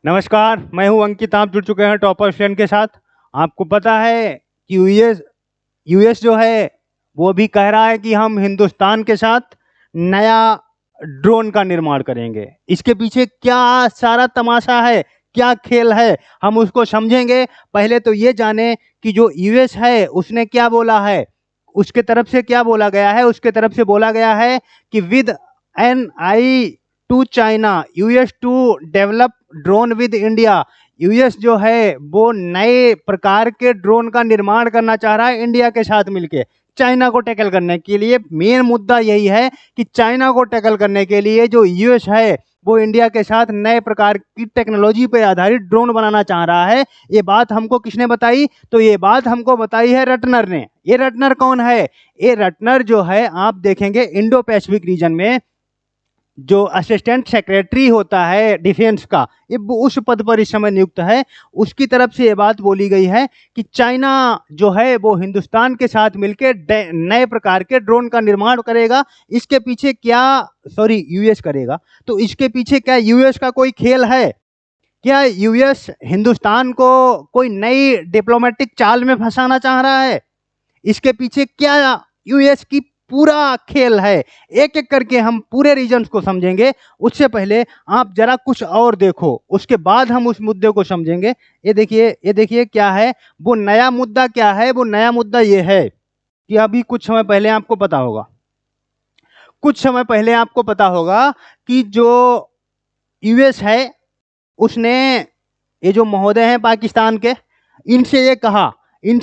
नमस्कार, मैं हूं अंकित। आप जुड़ चुके हैं टॉपर स्टैंड के साथ। आपको पता है कि यूएस जो है वो भी कह रहा है कि हम हिंदुस्तान के साथ नया ड्रोन का निर्माण करेंगे। इसके पीछे क्या सारा तमाशा है, क्या खेल है, हम उसको समझेंगे। पहले तो ये जाने कि जो यूएस है उसने क्या बोला है, उसके तरफ से क्या बोला गया है। उसके तरफ से बोला गया है कि with an eye to China, US to develop drone with India. US जो है वो नए प्रकार के ड्रोन का निर्माण करना चाह रहा है इंडिया के साथ मिलके, चाइना को टैकल करने के लिए। मेन मुद्दा यही है कि चाइना को टैकल करने के लिए जो यूएस है वो इंडिया के साथ नए प्रकार की टेक्नोलॉजी पर आधारित ड्रोन बनाना चाह रहा है। ये बात हमको किसने बताई? तो ये बात हमको बताई है रटनर ने। ये रटनर कौन है? ये रटनर जो है, आप देखेंगे इंडो पैसिफिक रीजन में जो असिस्टेंट सेक्रेटरी होता है डिफेंस का, ये उस पद पर इस समय नियुक्त है। उसकी तरफ से ये बात बोली गई है कि चाइना जो है वो हिंदुस्तान के साथ मिलकर नए प्रकार के ड्रोन का निर्माण करेगा। इसके पीछे क्या, सॉरी, यूएस करेगा। तो इसके पीछे क्या यूएस का कोई खेल है? क्या यूएस हिंदुस्तान को कोई नई डिप्लोमेटिक चाल में फंसाना चाह रहा है? इसके पीछे क्या यूएस की पूरा खेल है? एक एक करके हम पूरे रीजन्स को समझेंगे। उससे पहले आप जरा कुछ और देखो, उसके बाद हम उस मुद्दे को समझेंगे। ये देखिए क्या है वो नया मुद्दा। क्या है वो नया मुद्दा? ये है कि अभी कुछ समय पहले आपको पता होगा, कि जो यूएस है उसने, ये जो महोदय हैं पाकिस्तान के, इनसे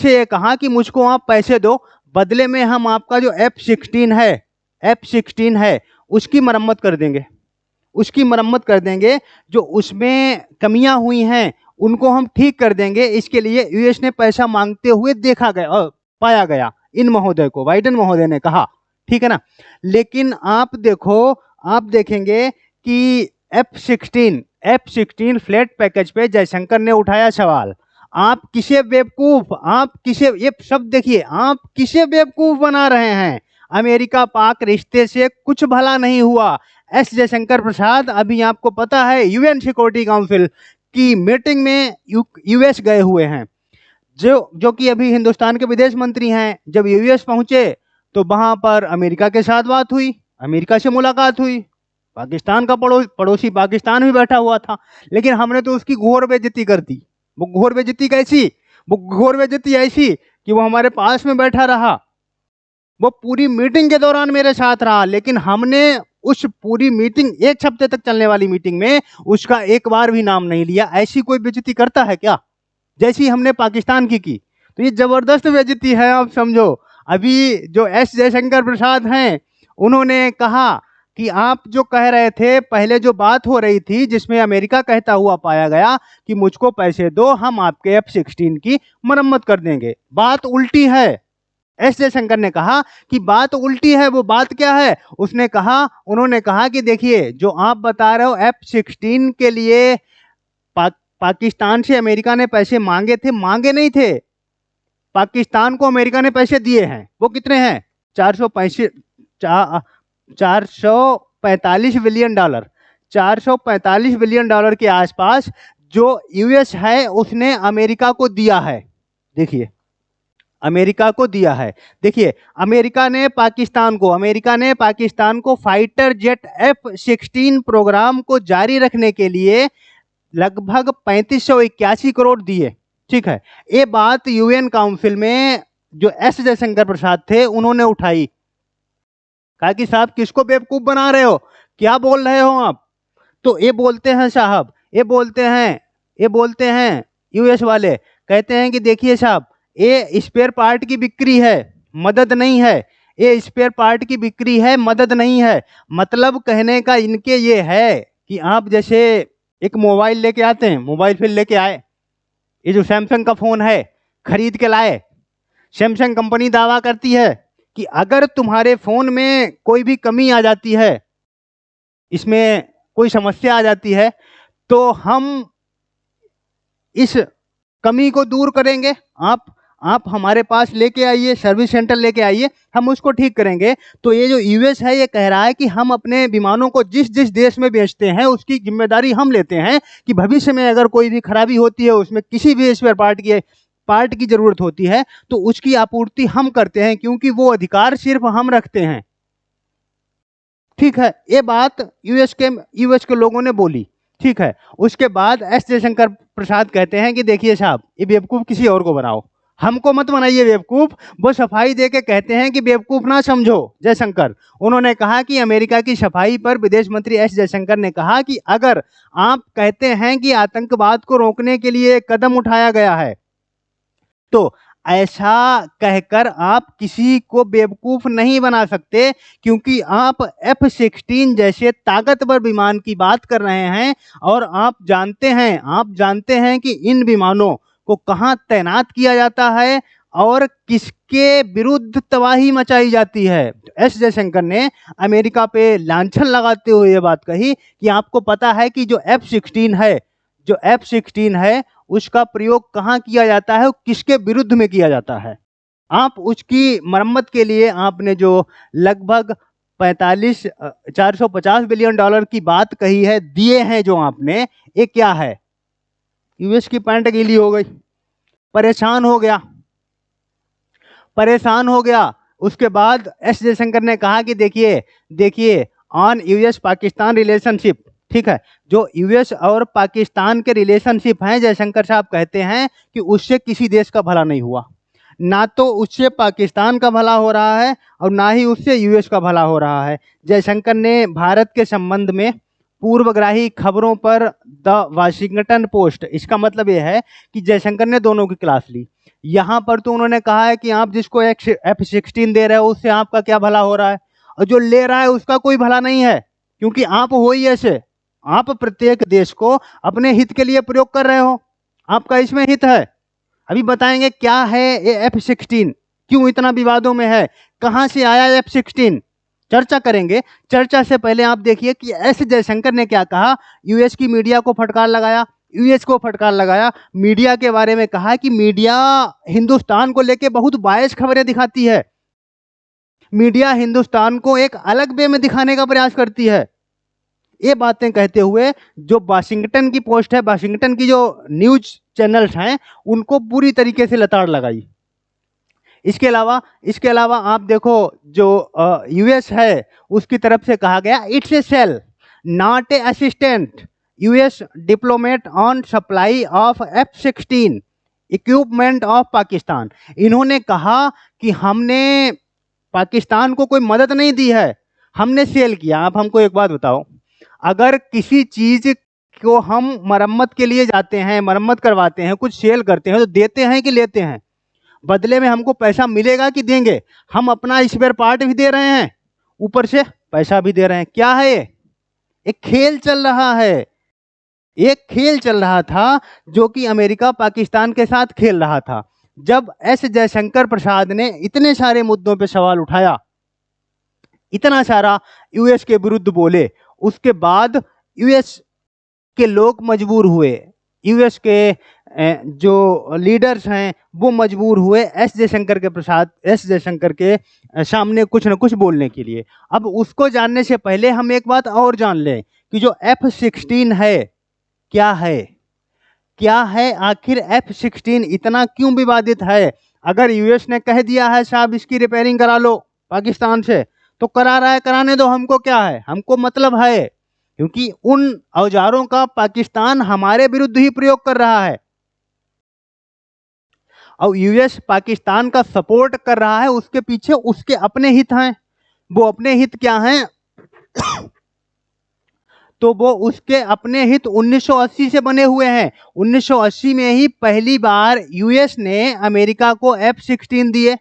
ये कहा कि मुझको आप पैसे दो, बदले में हम आपका जो F-16 है उसकी मरम्मत कर देंगे। जो उसमें कमियां हुई हैं उनको हम ठीक कर देंगे। इसके लिए यूएस ने पैसा मांगते हुए पाया गया इन महोदय को, बाइडेन महोदय ने कहा, ठीक है ना। लेकिन आप देखेंगे कि F-16 फ्लैट पैकेज पे जयशंकर ने उठाया सवाल। आप किसे ये शब्द देखिए, आप किसे बेवकूफ बना रहे हैं? अमेरिका पाक रिश्ते से कुछ भला नहीं हुआ। एस जयशंकर प्रसाद अभी आपको पता है यूएन सिक्योरिटी काउंसिल की मीटिंग में यूएस गए हुए हैं, जो कि अभी हिंदुस्तान के विदेश मंत्री हैं। जब यूएस पहुंचे तो वहां पर अमेरिका के साथ बात हुई, अमेरिका से मुलाकात हुई। पाकिस्तान का पड़ोसी पाकिस्तान भी बैठा हुआ था, लेकिन हमने तो उसकी घोर बेइज्जती कर दी। वो घोर बेइज्जती कैसी? वो घोर बेइज्जती ऐसी कि वो हमारे पास में बैठा रहा, वो पूरी मीटिंग के दौरान मेरे साथ रहा, लेकिन हमने उस पूरी मीटिंग, 1 हफ्ते तक चलने वाली मीटिंग में उसका एक बार भी नाम नहीं लिया। ऐसी कोई बेइज्जती करता है क्या जैसी हमने पाकिस्तान की? तो ये जबरदस्त बेइज्जती है, आप समझो। अभी जो एस जयशंकर प्रसाद हैं उन्होंने कहा कि आप जो कह रहे थे, पहले जो बात हो रही थी जिसमें अमेरिका कहता हुआ पाया गया कि मुझको पैसे दो, हम आपके F-16 की मरम्मत कर देंगे, बात उल्टी है। एस जयशंकर ने कहा कि बात उल्टी है। वो बात क्या है? उन्होंने कहा कि देखिए, जो आप बता रहे हो F-16 के लिए पाकिस्तान से अमेरिका ने पैसे मांगे थे, मांगे नहीं थे। पाकिस्तान को अमेरिका ने पैसे दिए हैं। वो कितने हैं? 445 बिलियन डॉलर, 445 बिलियन डॉलर के आसपास जो यूएस है उसने अमेरिका को दिया है। देखिए, अमेरिका को दिया है। देखिए, अमेरिका ने पाकिस्तान को फाइटर जेट F-16 प्रोग्राम को जारी रखने के लिए लगभग 3581 करोड़ दिए, ठीक है। ये बात यूएन काउंसिल में जो एस जयशंकर प्रसाद थे उन्होंने उठाई। कहा कि साहब किसको बेवकूफ बना रहे हो, क्या बोल रहे हो आप? तो ये बोलते हैं साहब, ये बोलते हैं यूएस वाले, कहते हैं कि देखिए साहब, ये स्पेयर पार्ट की बिक्री है, मदद नहीं है। ये स्पेयर पार्ट की बिक्री है, मदद नहीं है। मतलब कहने का इनके ये है कि आप जैसे एक मोबाइल लेके आते हैं, मोबाइल फिर लेके आए, ये जो सैमसंग का फोन है खरीद के लाए, सैमसंग कंपनी दावा करती है कि अगर तुम्हारे फोन में कोई भी कमी आ जाती है, इसमें कोई समस्या आ जाती है, तो हम इस कमी को दूर करेंगे। आप हमारे पास लेके आइए, सर्विस सेंटर लेके आइए, हम उसको ठीक करेंगे। तो ये जो यूएस है ये कह रहा है कि हम अपने विमानों को जिस जिस देश में बेचते हैं उसकी जिम्मेदारी हम लेते हैं कि भविष्य में अगर कोई भी खराबी होती है, उसमें किसी भी स्पेयर पार्ट की जरूरत होती है, तो उसकी आपूर्ति हम करते हैं, क्योंकि वो अधिकार सिर्फ हम रखते हैं। ठीक है, ये बात यूएस के लोगों ने बोली। ठीक है, उसके बाद एस जयशंकर प्रसाद कहते हैं कि देखिए साहब, ये बेवकूफ किसी और को बनाओ, हमको मत बनाइए बेवकूफ। वो सफाई दे के कहते हैं कि बेवकूफ ना समझो जयशंकर। उन्होंने कहा कि अमेरिका की सफाई पर विदेश मंत्री एस जयशंकर ने कहा कि अगर आप कहते हैं कि आतंकवाद को रोकने के लिए कदम उठाया गया है, तो ऐसा कहकर आप किसी को बेवकूफ नहीं बना सकते, क्योंकि आप F-16 जैसे ताकतवर विमान की बात कर रहे हैं और आप जानते हैं कि इन विमानों को कहां तैनात किया जाता है और किसके विरुद्ध तबाही मचाई जाती है। एस जयशंकर ने अमेरिका पे लांछन लगाते हुए ये बात कही कि आपको पता है कि जो F-16 है उसका प्रयोग कहाँ किया जाता है, किसके विरुद्ध में किया जाता है। आप उसकी मरम्मत के लिए आपने जो लगभग 450 बिलियन डॉलर की बात कही है, दिए हैं जो आपने, ये क्या है? यूएस की पैंट गीली हो गई, परेशान हो गया। उसके बाद एस जयशंकर ने कहा कि देखिए ऑन यूएस पाकिस्तान रिलेशनशिप, ठीक है, जो यूएस और पाकिस्तान के रिलेशनशिप हैं, जयशंकर साहब कहते हैं कि उससे किसी देश का भला नहीं हुआ, ना तो उससे पाकिस्तान का भला हो रहा है और ना ही उससे यूएस का भला हो रहा है। जयशंकर ने भारत के संबंध में पूर्वग्राही खबरों पर द वाशिंगटन पोस्ट, इसका मतलब यह है कि जयशंकर ने दोनों की क्लास ली। यहाँ पर तो उन्होंने कहा है कि आप जिसको F-16 दे रहे हो उससे आपका क्या भला हो रहा है, और जो ले रहा है उसका कोई भला नहीं है, क्योंकि आप हो ही ऐसे, आप प्रत्येक देश को अपने हित के लिए प्रयोग कर रहे हो, आपका इसमें हित है। अभी बताएंगे क्या है ये F-16, क्यों इतना विवादों में है, कहां से आया F-16, चर्चा करेंगे। चर्चा से पहले आप देखिए कि एस जयशंकर ने क्या कहा। यूएस की मीडिया को फटकार लगाया, मीडिया के बारे में कहा कि मीडिया हिंदुस्तान को लेके बहुत बायस खबरें दिखाती है, मीडिया हिंदुस्तान को एक अलग वे में दिखाने का प्रयास करती है। ये बातें कहते हुए जो वाशिंगटन की पोस्ट है, वाशिंगटन की जो न्यूज चैनल्स हैं, उनको पूरी तरीके से लताड़ लगाई। इसके अलावा आप देखो जो यूएस है उसकी तरफ से कहा गया, it's a sale not a assistant, US diplomat on supply of F-16 equipment of Pakistan. इन्होंने कहा कि हमने पाकिस्तान को कोई मदद नहीं दी है, हमने सेल किया। आप हमको एक बात बताओ, अगर किसी चीज को हम मरम्मत के लिए जाते हैं, मरम्मत करवाते हैं, कुछ सेल करते हैं, तो देते हैं कि लेते हैं? बदले में हमको पैसा मिलेगा कि देंगे? हम अपना स्पेयर पार्ट भी दे रहे हैं, ऊपर से पैसा भी दे रहे हैं। क्या है ये? एक खेल चल रहा है, एक खेल चल रहा था जो कि अमेरिका पाकिस्तान के साथ खेल रहा था। जब एस जयशंकर प्रसाद ने इतने सारे मुद्दों पे सवाल उठाया, इतना सारा यूएस के विरुद्ध बोले, उसके बाद यूएस के लोग मजबूर हुए, यूएस के जो लीडर्स हैं वो मजबूर हुए एस जयशंकर के सामने कुछ न कुछ बोलने के लिए। अब उसको जानने से पहले हम एक बात और जान लें कि जो F-16 है क्या है आखिर F-16 इतना क्यों विवादित है? अगर यूएस ने कह दिया है साहब इसकी रिपेयरिंग करा लो पाकिस्तान से, तो करा रहा है, कराने दो, हमको क्या है, हमको मतलब है, क्योंकि उन औजारों का पाकिस्तान हमारे विरुद्ध ही प्रयोग कर रहा है और यूएस पाकिस्तान का सपोर्ट कर रहा है। उसके पीछे उसके अपने हित हैं। वो अपने हित क्या हैं? तो वो उसके अपने हित 1980 से बने हुए हैं। 1980 में ही पहली बार यूएस ने अमेरिका को F-16 दिए।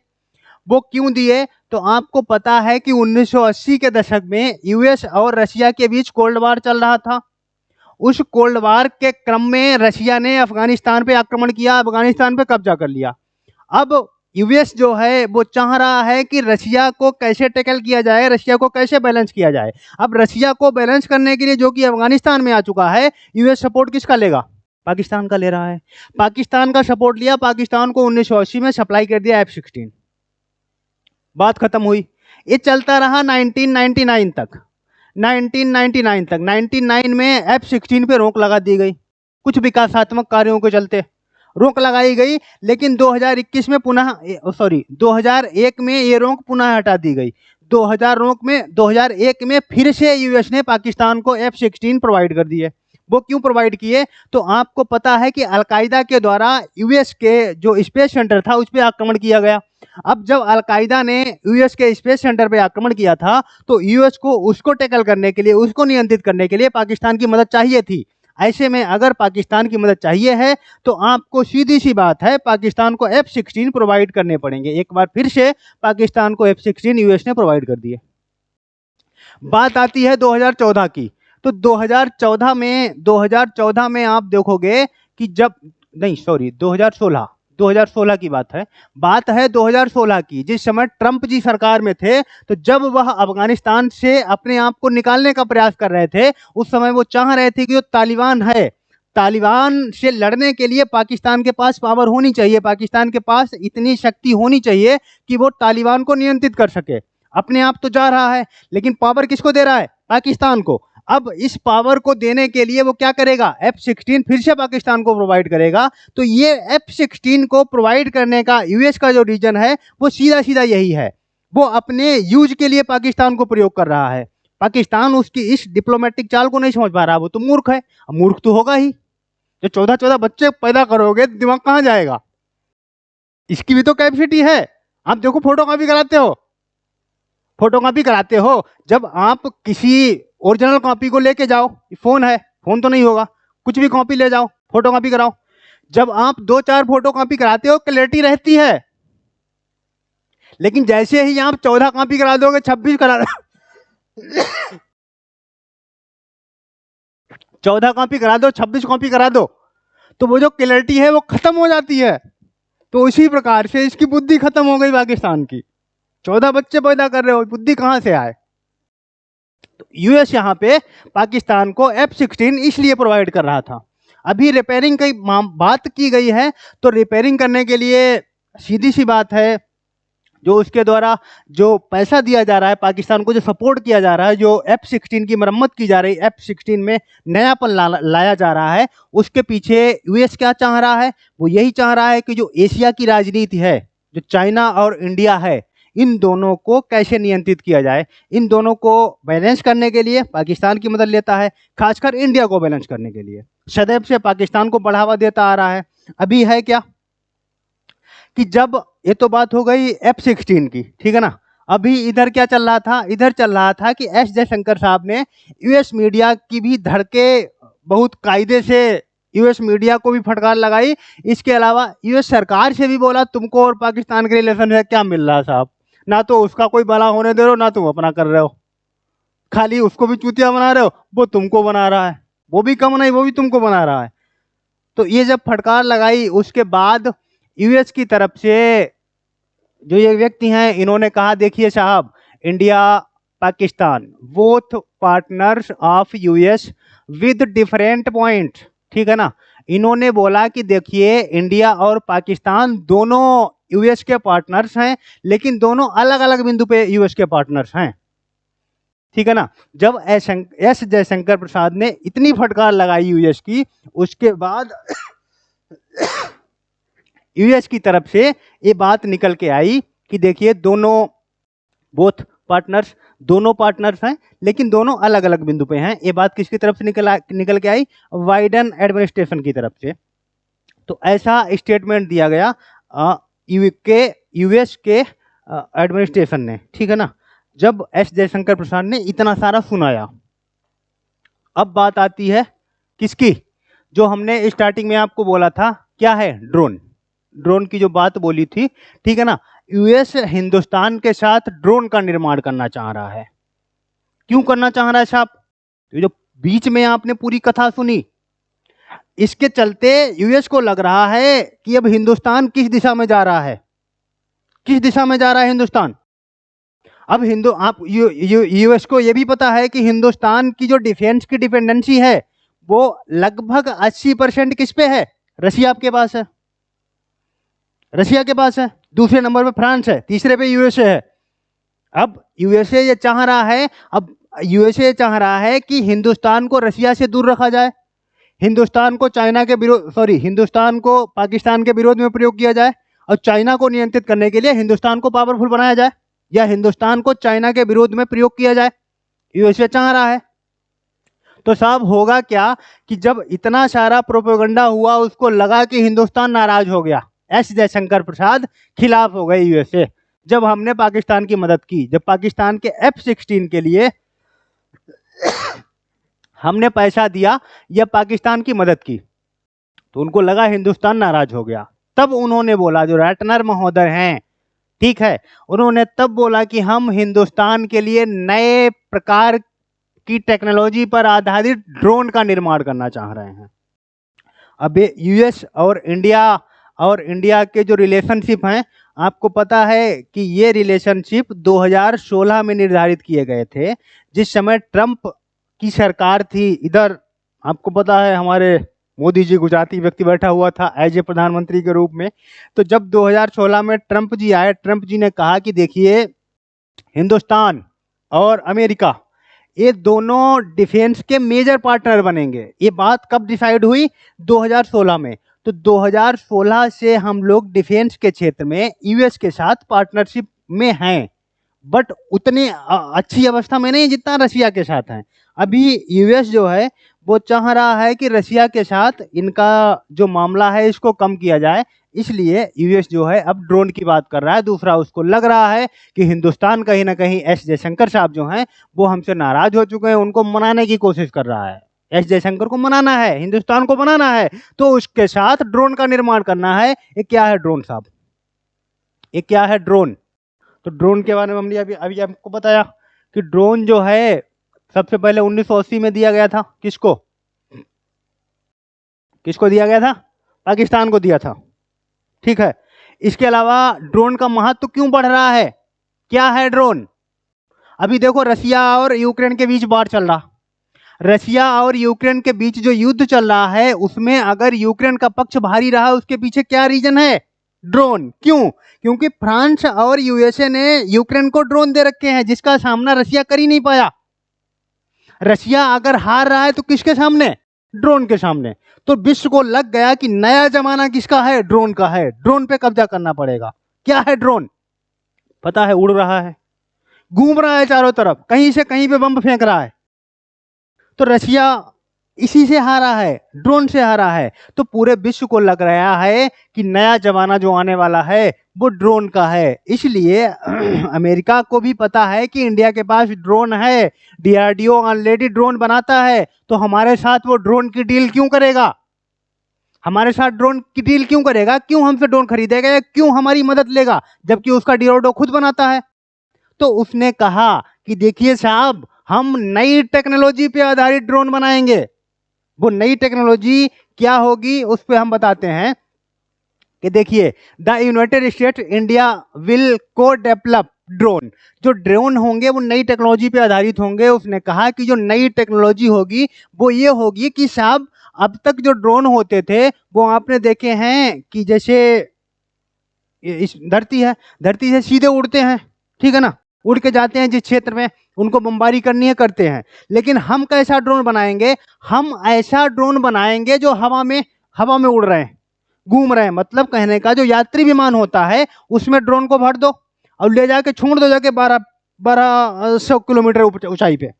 वो क्यों दिए? तो आपको पता है कि 1980 के दशक में यूएस और रशिया के बीच कोल्ड वार चल रहा था। उस कोल्ड वार के क्रम में रशिया ने अफगानिस्तान पे आक्रमण किया, अफगानिस्तान पे कब्जा कर लिया। अब यूएस जो है वो चाह रहा है कि रशिया को कैसे टैकल किया जाए, रशिया को कैसे बैलेंस किया जाए। अब रशिया को बैलेंस करने के लिए जो कि अफगानिस्तान में आ चुका है, यूएस सपोर्ट किसका लेगा? पाकिस्तान का ले रहा है। पाकिस्तान का सपोर्ट लिया, पाकिस्तान को 1980 में सप्लाई कर दिया F-16। बात खत्म हुई। ये चलता रहा 1999 तक। 1999 तक 99 में F-16 पे रोक लगा दी गई, कुछ विकासात्मक कार्यों के चलते रोक लगाई गई। लेकिन 2021 में पुनः 2001 में ये रोक पुनः हटा दी गई। 2001 में फिर से यूएस ने पाकिस्तान को F-16 प्रोवाइड कर दिए। वो क्यों प्रोवाइड किए? तो आपको पता है कि अलकायदा के द्वारा यूएस के जो स्पेस सेंटर था उस पर आक्रमण किया गया। अब जब अलकायदा ने यूएस के स्पेस सेंटर पे आक्रमण किया था तो यूएस को उसको टैकल करने के लिए, उसको नियंत्रित करने के लिए पाकिस्तान की मदद चाहिए थी। ऐसे में अगर पाकिस्तान की मदद चाहिए है तो आपको सीधी सी बात है पाकिस्तान को F-16 प्रोवाइड करने पड़ेंगे। एक बार फिर से पाकिस्तान को F-16 यूएस ने प्रोवाइड कर दिए। बात आती है 2014 की। तो 2014 में आप देखोगे कि 2016 की बात है। 2016 की, जिस समय ट्रंप जी सरकार में थे, तो जब वह अफगानिस्तान से अपने आप को निकालने का प्रयास कर रहे थे, उस समय वो चाह रहे थे कि जो तालिबान है, तालिबान से लड़ने के लिए पाकिस्तान के पास पावर होनी चाहिए, पाकिस्तान के पास इतनी शक्ति होनी चाहिए कि वो तालिबान को नियंत्रित कर सके। अपने आप तो जा रहा है, लेकिन पावर किसको दे रहा है? पाकिस्तान को। अब इस पावर को देने के लिए वो क्या करेगा? F-16 फिर से पाकिस्तान को प्रोवाइड करेगा। तो ये F-16 को प्रोवाइड करने का यूएस का जो रीजन है वो सीधा सीधा यही है, वो अपने यूज के लिए पाकिस्तान को प्रयोग कर रहा है। पाकिस्तान उसकी इस डिप्लोमेटिक चाल को नहीं समझ पा रहा। वो तो मूर्ख है, मूर्ख तो होगा ही। जो 14 बच्चे पैदा करोगे दिमाग कहाँ जाएगा? इसकी भी तो कैपेसिटी है। आप देखो, फोटोकॉपी कराते हो, जब आप किसी ओरिजिनल कॉपी को लेके जाओ, फोन है, फोन तो नहीं होगा, कुछ भी कॉपी ले जाओ, फोटोकॉपी कराओ। जब आप 2-4 फोटोकॉपी कराते हो क्लैरिटी रहती है, लेकिन जैसे ही आप 14 कॉपी करा दोगे, 26 करा 14 कॉपी करा दो, 26 कॉपी करा दो, तो वो जो क्लैरिटी है वो खत्म हो जाती है। तो इसी प्रकार से इसकी बुद्धि खत्म हो गई पाकिस्तान की। 14 बच्चे पैदा कर रहे हो, बुद्धि कहां से आए? तो यूएस यहां पे पाकिस्तान को F-16 इसलिए प्रोवाइड कर रहा था। अभी रिपेयरिंग की बात की गई है, तो रिपेयरिंग करने के लिए सीधी सी बात है, जो उसके द्वारा जो पैसा दिया जा रहा है पाकिस्तान को, जो सपोर्ट किया जा रहा है, जो F-16 की मरम्मत की जा रही है, F-16 में नयापन लाया जा रहा है, उसके पीछे यूएस क्या चाह रहा है? वो यही चाह रहा है कि जो एशिया की राजनीति है, जो चाइना और इंडिया है, इन दोनों को कैसे नियंत्रित किया जाए। इन दोनों को बैलेंस करने के लिए पाकिस्तान की मदद लेता है, खासकर इंडिया को बैलेंस करने के लिए सदैव से पाकिस्तान को बढ़ावा देता आ रहा है। अभी है क्या कि जब ये तो बात हो गई F-16 की, ठीक है ना। अभी इधर क्या चल रहा था? इधर चल रहा था कि एस जयशंकर साहब ने यूएस मीडिया की भी धड़के बहुत कायदे से यूएस मीडिया को भी फटकार लगाई। इसके अलावा यूएस सरकार से भी बोला, तुमको और पाकिस्तान के रिलेशन से क्या मिल रहा है साहब? ना तो उसका कोई भला होने दे रहे हो, ना तुम अपना कर रहे हो, खाली उसको भी चूतिया बना रहे हो, वो तुमको बना रहा है, वो भी कम नहीं, वो भी तुमको बना रहा है। तो ये जब फटकार लगाई, उसके बाद यूएस की तरफ से जो ये व्यक्ति हैं, इन्होंने कहा, देखिए साहब, India Pakistan both partners of US with different point, ठीक है ना। इन्होंने बोला कि देखिए, इंडिया और पाकिस्तान दोनों यूएस के पार्टनर्स हैं, लेकिन दोनों अलग अलग बिंदु पे यूएस के पार्टनर्स हैं, ठीक है ना। जब एस जयशंकर प्रसाद ने इतनी फटकार लगाई यूएस की, उसके बाद यूएस की तरफ से ये बात निकल के आई कि देखिए, दोनों बोथ पार्टनर्स, दोनों पार्टनर्स हैं, लेकिन दोनों अलग अलग बिंदु पे हैं। ये बात किसकी तरफ से निकल के आई? बाइडेन एडमिनिस्ट्रेशन की तरफ से। तो ऐसा स्टेटमेंट दिया गया यूएस के एडमिनिस्ट्रेशन ने, ठीक है ना, जब एस जयशंकर प्रसाद ने इतना सारा सुनाया। अब बात आती है किसकी? जो हमने स्टार्टिंग में आपको बोला था, क्या है? ड्रोन की जो बात बोली थी, ठीक है ना। यूएस हिंदुस्तान के साथ ड्रोन का निर्माण करना चाह रहा है। क्यों करना चाह रहा है साहब? तो जो बीच में आपने पूरी कथा सुनी, इसके चलते यूएस को लग रहा है कि अब हिंदुस्तान किस दिशा में जा रहा है। किस दिशा में जा रहा है हिंदुस्तान? अब यूएस को यह भी पता है कि हिंदुस्तान की जो डिफेंस की डिपेंडेंसी है वो लगभग 80% किस पे है? रशिया के पास है, रशिया के पास है। दूसरे नंबर पे फ्रांस है, तीसरे पे यूएसए है। अब यूएसए ये चाह रहा है, अब यूएसए चाह रहा है कि हिंदुस्तान को रशिया से दूर रखा जाए, हिंदुस्तान को चाइना के विरोध, सॉरी, हिंदुस्तान को पाकिस्तान के विरोध में प्रयोग किया जाए, और चाइना को नियंत्रित करने के लिए हिंदुस्तान को पावरफुल बनाया जाए, या हिंदुस्तान को चाइना के विरोध में प्रयोग किया जाए, यूएसए चाह रहा है। तो साहब होगा क्या कि जब इतना सारा प्रोपेगेंडा हुआ, उसको लगा कि हिंदुस्तान नाराज हो गया, एस जयशंकर प्रसाद खिलाफ हो गए यूएसए। जब हमने पाकिस्तान की मदद की, जब पाकिस्तान के F-16 के लिए हमने पैसा दिया या पाकिस्तान की मदद की, तो उनको लगा हिंदुस्तान नाराज हो गया। तब उन्होंने बोला, जो रैटनर महोदय हैं, ठीक है, उन्होंने तब बोला कि हम हिंदुस्तान के लिए नए प्रकार की टेक्नोलॉजी पर आधारित ड्रोन का निर्माण करना चाह रहे हैं। अब यूएस और इंडिया के जो रिलेशनशिप हैं, आपको पता है कि ये रिलेशनशिप 2016 में निर्धारित किए गए थे, जिस समय ट्रंप की सरकार थी। इधर आपको पता है हमारे मोदी जी गुजराती व्यक्ति बैठा हुआ था एज ए प्रधानमंत्री के रूप में। तो जब 2016 में ट्रंप जी आए, ट्रंप जी ने कहा कि देखिए, हिंदुस्तान और अमेरिका ये दोनों डिफेंस के मेजर पार्टनर बनेंगे। ये बात कब डिसाइड हुई? 2016 में। तो 2016 से हम लोग डिफेंस के क्षेत्र में यूएस के साथ पार्टनरशिप में हैं, बट उतनी अच्छी अवस्था में नहीं जितना रशिया के साथ हैं। अभी यूएस जो है वो चाह रहा है कि रशिया के साथ इनका जो मामला है इसको कम किया जाए, इसलिए यूएस जो है अब ड्रोन की बात कर रहा है। दूसरा, उसको लग रहा है कि हिंदुस्तान कहीं ना कहीं एस जयशंकर साहब जो हैं वो हमसे नाराज हो चुके हैं, उनको मनाने की कोशिश कर रहा है। एस जयशंकर को मनाना है, हिंदुस्तान को मनाना है, तो उसके साथ ड्रोन का निर्माण करना है। ये क्या है ड्रोन साहब? ये क्या है ड्रोन? तो ड्रोन के बारे में हमने अभी आपको बताया कि ड्रोन जो है सबसे पहले 1980 में दिया गया था। किसको किसको दिया गया था? पाकिस्तान को दिया था, ठीक है। इसके अलावा ड्रोन का महत्व क्यों बढ़ रहा है? क्या है ड्रोन? अभी देखो, रशिया और यूक्रेन के बीच वार चल रहा, रशिया और यूक्रेन के बीच जो युद्ध चल रहा है, उसमें अगर यूक्रेन का पक्ष भारी रहा, उसके पीछे क्या रीजन है? ड्रोन। क्यों? क्योंकि फ्रांस और यूएसए ने यूक्रेन को ड्रोन दे रखे हैं, जिसका सामना रशिया कर ही नहीं पाया। रशिया अगर हार रहा है तो किसके सामने? ड्रोन के सामने। तो विश्व को लग गया कि नया जमाना किसका है? ड्रोन का है, ड्रोन पे कब्जा करना पड़ेगा। क्या है ड्रोन? पता है, उड़ रहा है, घूम रहा है चारों तरफ, कहीं से कहीं पे बम फेंक रहा है। तो रशिया इसी से हारा है, ड्रोन से हारा है। तो पूरे विश्व को लग रहा है कि नया जमाना जो आने वाला है वो ड्रोन का है। इसलिए अमेरिका को भी पता है कि इंडिया के पास ड्रोन है, डीआरडीओ ऑलरेडी ड्रोन बनाता है, तो हमारे साथ वो ड्रोन की डील क्यों करेगा? हमारे साथ ड्रोन की डील क्यों करेगा? क्यों हमसे ड्रोन खरीदेगा या क्यों हमारी मदद लेगा, जबकि उसका डीआरडीओ खुद बनाता है? तो उसने कहा कि देखिए साहब, हम नई टेक्नोलॉजी पे आधारित ड्रोन बनाएंगे। वो नई टेक्नोलॉजी क्या होगी उस पे हम बताते हैं कि देखिए, the United state India will को डेवलप ड्रोन। जो ड्रोन होंगे वो नई टेक्नोलॉजी पे आधारित होंगे। उसने कहा कि जो नई टेक्नोलॉजी होगी वो ये होगी कि साहब, अब तक जो ड्रोन होते थे वो आपने देखे हैं कि जैसे इस धरती है, धरती से सीधे उड़ते हैं, ठीक है ना, उड़ के जाते हैं जिस क्षेत्र में उनको बमबारी करनी है, करते हैं। लेकिन हम कैसा ड्रोन बनाएंगे? हम ऐसा ड्रोन बनाएंगे जो हवा में उड़ रहे हैं, घूम रहे हैं। मतलब कहने का, जो यात्री विमान होता है उसमें ड्रोन को भर दो और ले जाके छोड़ दो, जाके 1200 किलोमीटर ऊंचाई पे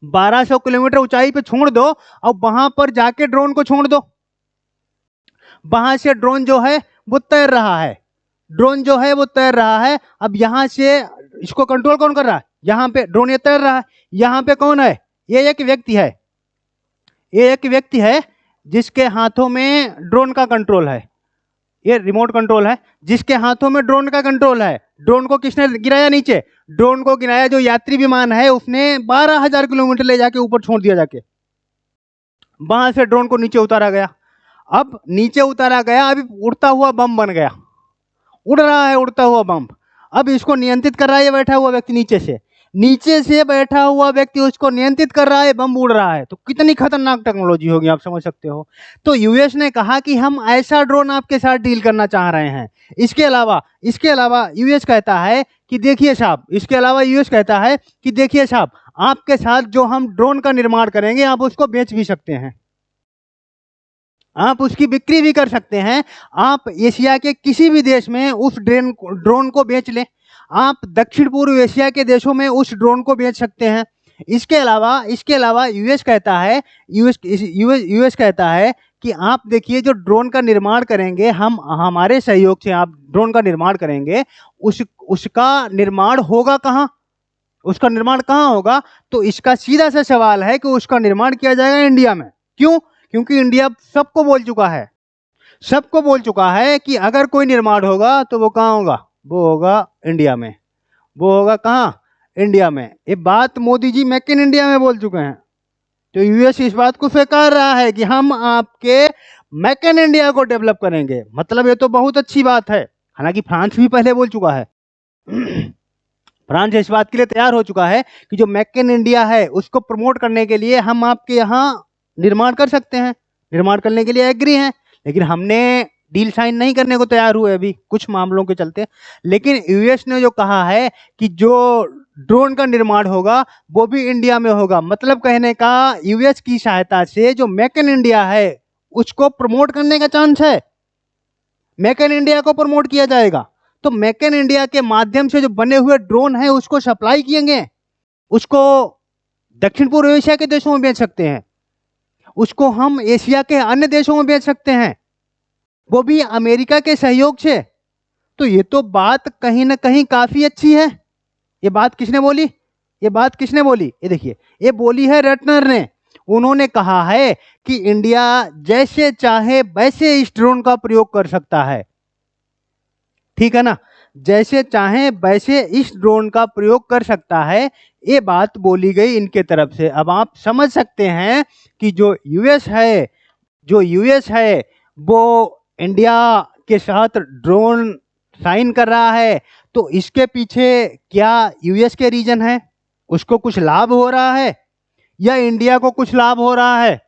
1200 किलोमीटर ऊंचाई पे छोड़ दो और वहां पर जाके ड्रोन को छोड़ दो। वहां से ड्रोन जो है वो तैर रहा है, ड्रोन जो है वो तैर रहा है। अब यहां से इसको कंट्रोल कौन कर रहा है? यहाँ पे ड्रोन ये तैर रहा है, यहाँ पे कौन है? ये एक व्यक्ति है, ये एक व्यक्ति है जिसके हाथों में ड्रोन का कंट्रोल है। ये रिमोट कंट्रोल है जिसके हाथों में ड्रोन का कंट्रोल है। ड्रोन को किसने गिराया नीचे? ड्रोन को गिराया जो यात्री विमान है, उसने 12,000 किलोमीटर ले जाके ऊपर छोड़ दिया, जाके वहां से ड्रोन को नीचे उतारा गया। अब नीचे उतारा गया, अभी उड़ता हुआ बम बन गया, उड़ रहा है उड़ता हुआ बम। अब इसको नियंत्रित कर रहा है ये बैठा हुआ व्यक्ति नीचे से। नीचे से बैठा हुआ व्यक्ति उसको नियंत्रित कर रहा है, बम उड़ रहा है, तो कितनी खतरनाक टेक्नोलॉजी होगी आप समझ सकते हो। तो यूएस ने कहा कि हम ऐसा ड्रोन आपके साथ डील करना चाह रहे हैं। इसके अलावा यूएस कहता है कि देखिए साहब, आपके साथ जो हम ड्रोन का निर्माण करेंगे आप उसको बेच भी सकते हैं, आप उसकी बिक्री भी कर सकते हैं। आप एशिया के किसी भी देश में उस ड्रोन को बेच लें, आप दक्षिण पूर्व एशिया के देशों में उस ड्रोन को बेच सकते हैं। इसके अलावा यूएस कहता है कि आप देखिए जो ड्रोन का निर्माण करेंगे, हम हमारे सहयोग से आप ड्रोन का निर्माण करेंगे, उसका निर्माण होगा कहाँ, उसका निर्माण कहाँ होगा? तो इसका सीधा सा सवाल है कि उसका निर्माण किया जाएगा इंडिया में। क्यों? क्योंकि इंडिया सबको बोल चुका है कि अगर कोई निर्माण होगा तो वो कहाँ होगा? वो होगा इंडिया में। वो होगा कहाँ? इंडिया में। ये बात Modi ji make in India में बोल चुके हैं। तो यूएस इस बात को स्वीकार रहा है कि हम आपके मेक इन इंडिया को डेवलप करेंगे। मतलब ये तो बहुत अच्छी बात है। हालांकि फ्रांस भी पहले बोल चुका है फ्रांस इस बात के लिए तैयार हो चुका है कि जो मेक इन इंडिया है उसको प्रमोट करने के लिए हम आपके यहाँ निर्माण कर सकते हैं, निर्माण करने के लिए एग्री हैं। लेकिन हमने डील साइन नहीं करने को तैयार हुए अभी कुछ मामलों के चलते। लेकिन यूएस ने जो कहा है कि जो ड्रोन का निर्माण होगा वो भी इंडिया में होगा, मतलब कहने का यूएस की सहायता से जो मेक इन इंडिया है उसको प्रमोट करने का चांस है। मेक इन इंडिया को प्रमोट किया जाएगा, तो मेक इन इंडिया के माध्यम से जो बने हुए ड्रोन है उसको सप्लाई किएंगे, उसको दक्षिण पूर्व एशिया के देशों में बेच सकते हैं, उसको हम एशिया के अन्य देशों में बेच सकते हैं, वो भी अमेरिका के सहयोग से। तो ये तो बात कहीं ना कहीं काफी अच्छी है। ये बात किसने बोली? ये देखिए, ये बोली है रटनर ने। उन्होंने कहा है कि इंडिया जैसे चाहे वैसे इस ड्रोन का प्रयोग कर सकता है, ठीक है ना, जैसे चाहे वैसे इस ड्रोन का प्रयोग कर सकता है। ये बात बोली गई इनके तरफ से। अब आप समझ सकते हैं कि जो यूएस है वो इंडिया के साथ ड्रोन साइन कर रहा है, तो इसके पीछे क्या यूएस के रीजन है, उसको कुछ लाभ हो रहा है या इंडिया को कुछ लाभ हो रहा है?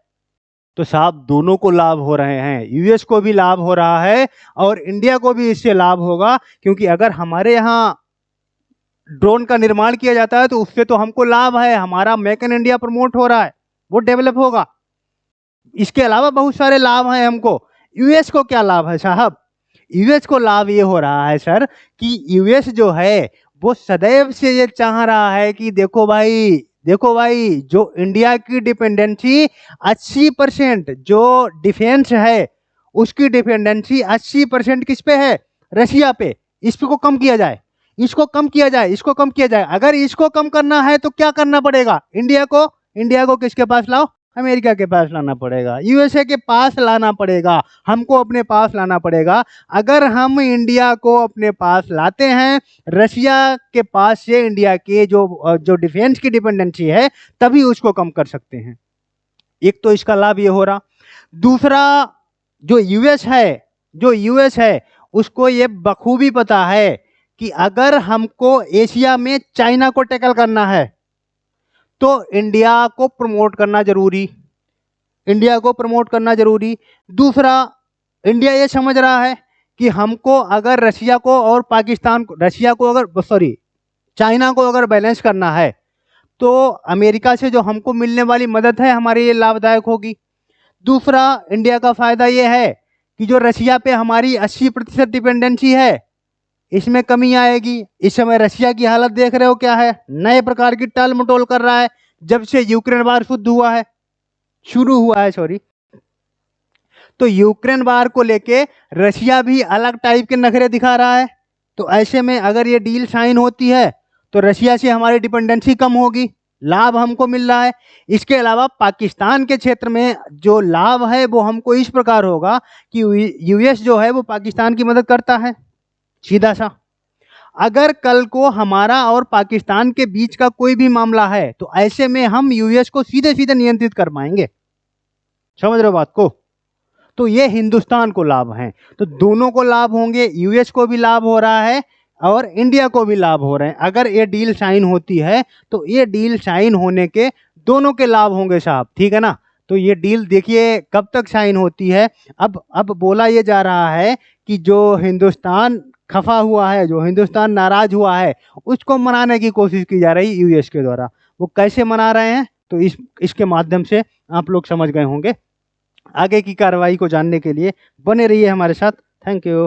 तो साहब दोनों को लाभ हो रहे हैं, यूएस को भी लाभ हो रहा है और इंडिया को भी इससे लाभ होगा। क्योंकि अगर हमारे यहाँ ड्रोन का निर्माण किया जाता है तो उससे तो हमको लाभ है, हमारा मेक इन इंडिया प्रमोट हो रहा है, वो डेवलप होगा। इसके अलावा बहुत सारे लाभ हैं हमको। यूएस को क्या लाभ है साहब? यूएस को लाभ ये हो रहा है सर कि यूएस जो है वो सदैव से ये चाह रहा है कि देखो भाई जो इंडिया की डिपेंडेंसी 80%, जो डिफेंस है उसकी डिपेंडेंसी 80% किस पे है? रशिया पे। इसको कम किया जाए। अगर इसको कम करना है तो क्या करना पड़ेगा? इंडिया को किसके पास लाओ? अमेरिका के पास लाना पड़ेगा, यूएसए के पास लाना पड़ेगा, हमको अपने पास लाना पड़ेगा। अगर हम इंडिया को अपने पास लाते हैं, रशिया के पास से इंडिया के जो डिफेंस की डिपेंडेंसी है, तभी उसको कम कर सकते हैं। एक तो इसका लाभ ये हो रहा। दूसरा, जो यूएस है उसको ये बखूबी पता है कि अगर हमको एशिया में चाइना को टैकल करना है तो इंडिया को प्रमोट करना जरूरी। दूसरा, इंडिया ये समझ रहा है कि हमको अगर चाइना को अगर बैलेंस करना है तो अमेरिका से जो हमको मिलने वाली मदद है हमारे लिए लाभदायक होगी। दूसरा, इंडिया का फायदा ये है कि जो रशिया पे हमारी 80% डिपेंडेंसी है इसमें कमी आएगी। इस समय रशिया की हालत देख रहे हो क्या है, नए प्रकार की टाल मटोल कर रहा है जब से यूक्रेन वार शुरू हुआ है। तो यूक्रेन वार को लेके रशिया भी अलग टाइप के नखरे दिखा रहा है। तो ऐसे में अगर ये डील साइन होती है तो रशिया से हमारी डिपेंडेंसी कम होगी, लाभ हमको मिल रहा है। इसके अलावा पाकिस्तान के क्षेत्र में जो लाभ है वो हमको इस प्रकार होगा कि यूएस जो है वो पाकिस्तान की मदद करता है, सीधा सा। अगर कल को हमारा और पाकिस्तान के बीच का कोई भी मामला है तो ऐसे में हम यूएस को सीधे सीधे नियंत्रित कर पाएंगे। समझ रहे हो बात को? तो ये हिंदुस्तान को लाभ है। तो दोनों को लाभ होंगे, यूएस को भी लाभ हो रहा है और इंडिया को भी लाभ हो रहे हैं। अगर ये डील साइन होती है तो ये डील साइन होने के दोनों के लाभ होंगे साहब, ठीक है ना। तो ये डील देखिए कब तक साइन होती है। अब बोला ये जा रहा है कि जो हिंदुस्तान खफा हुआ है, जो हिंदुस्तान नाराज हुआ है, उसको मनाने की कोशिश की जा रही है यूएस के द्वारा। वो कैसे मना रहे हैं तो इसके माध्यम से आप लोग समझ गए होंगे। आगे की कार्रवाई को जानने के लिए बने रहिए हमारे साथ। Thank you.